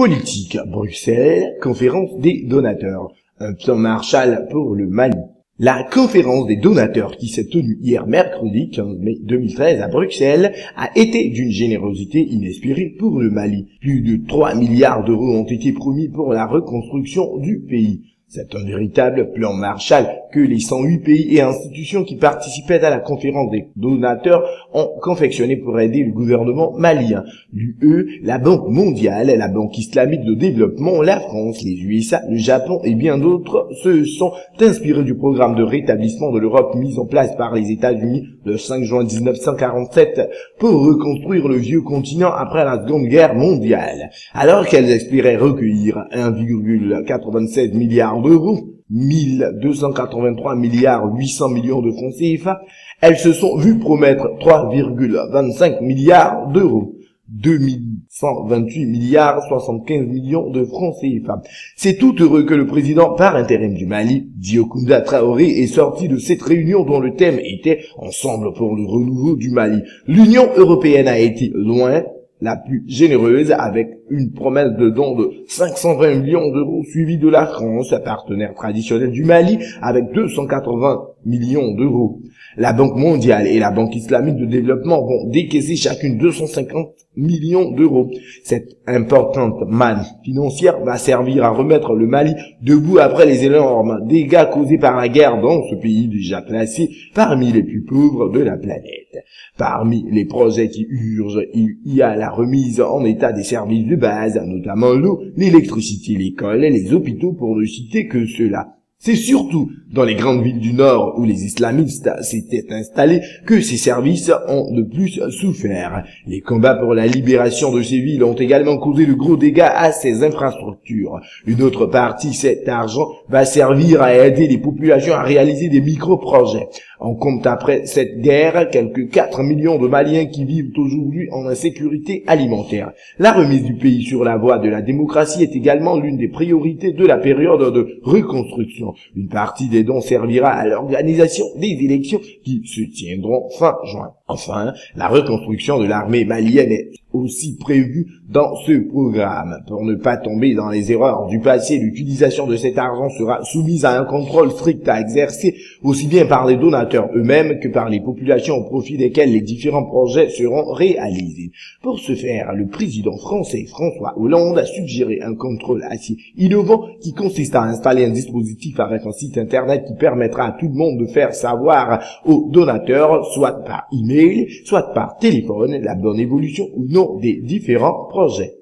Politique, Bruxelles, conférence des donateurs. Un plan Marshall pour le Mali. La conférence des donateurs qui s'est tenue hier mercredi 15 mai 2013 à Bruxelles a été d'une générosité inespérée pour le Mali. Plus de 3 milliards d'euros ont été promis pour la reconstruction du pays. C'est un véritable plan Marshall que les 108 pays et institutions qui participaient à la conférence des donateurs ont confectionné pour aider le gouvernement malien. L'UE, la Banque mondiale, la Banque islamique de développement, la France, les USA, le Japon et bien d'autres se sont inspirés du programme de rétablissement de l'Europe mis en place par les États-Unis le 5 juin 1947 pour reconstruire le vieux continent après la Seconde Guerre mondiale. Alors qu'elles espéraient recueillir 1,96 milliard d'euros, 1283 milliards 800 millions de francs CFA, elles se sont vues promettre 3,25 milliards d'euros, 2128 milliards 75 millions de francs CFA. C'est tout heureux que le président par intérim du Mali, Diokounda Traoré, est sorti de cette réunion dont le thème était « Ensemble pour le renouveau du Mali ». L'Union européenne a été loin la plus généreuse avec une promesse de don de 520 millions d'euros suivie de la France, partenaire traditionnel du Mali, avec 280 millions d'euros. La Banque mondiale et la Banque islamique de développement vont décaisser chacune 250 millions d'euros. Cette importante manne financière va servir à remettre le Mali debout après les énormes dégâts causés par la guerre dans ce pays déjà classé parmi les plus pauvres de la planète. Parmi les projets qui urgent, il y a la remise en état des services de base, notamment l'eau, l'électricité, l'école et les hôpitaux pour ne citer que cela. C'est surtout dans les grandes villes du Nord où les islamistes s'étaient installés que ces services ont de plus souffert. Les combats pour la libération de ces villes ont également causé de gros dégâts à ces infrastructures. Une autre partie, cet argent, va servir à aider les populations à réaliser des micro-projets. On compte après cette guerre quelques 4 millions de Maliens qui vivent aujourd'hui en insécurité alimentaire. La remise du pays sur la voie de la démocratie est également l'une des priorités de la période de reconstruction. Une partie des dons servira à l'organisation des élections qui se tiendront fin juin. Enfin, la reconstruction de l'armée malienne est aussi prévue dans ce programme. Pour ne pas tomber dans les erreurs du passé, l'utilisation de cet argent sera soumise à un contrôle strict à exercer aussi bien par les donateurs eux-mêmes que par les populations au profit desquelles les différents projets seront réalisés. Pour ce faire, le président français François Hollande a suggéré un contrôle assez innovant qui consiste à installer un dispositif avec un site internet qui permettra à tout le monde de faire savoir aux donateurs, soit par email, soit par téléphone, la bonne évolution ou non des différents projets.